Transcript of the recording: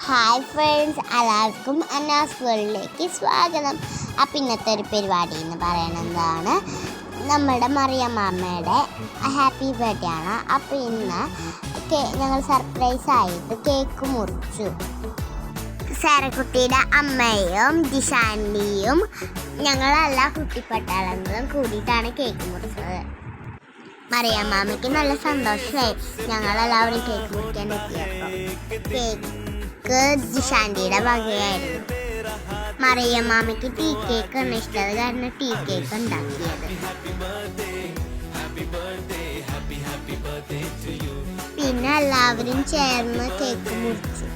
Hi friends, എല്ലാവർക്കും അന്നാസ് വേൾഡിലേക്ക് സ്വാഗതം. അപ്പം ഇന്നത്തെ ഒരു പരിപാടി എന്ന് പറയുന്നതാണ് നമ്മുടെ മറിയമ്മയുടെ ഹാപ്പി ബർത്ത്ഡേ ആണ്. അപ്പോൾ ഇന്ന് ഞങ്ങൾ സർപ്രൈസായിട്ട് കേക്ക് മുറിച്ചു. സാരക്കുട്ടിയുടെ അമ്മയും ജിഷാൻ്റെയും ഞങ്ങളെല്ലാ കുട്ടിപ്പട്ടാളങ്ങളും കൂടിയിട്ടാണ് കേക്ക് മുറിച്ചത്. മറിയമ്മയ്ക്ക് നല്ല സന്തോഷമായി ഞങ്ങളെല്ലാവരും കേക്ക് മുറിക്കാൻ എത്തിയപ്പോൾ. കേക്ക് ജിഷാൻ്റിയുടെ വകയായിരുന്നു. മറിയമ്മയ്ക്ക് ടീ കേക്കാണ് ഇഷ്ടം, കാരണം ടീ കേക്ക് ഉണ്ടാക്കിയത്. പിന്നെ എല്ലാവരും ചേർന്ന് കേക്ക് മുറിച്ചു.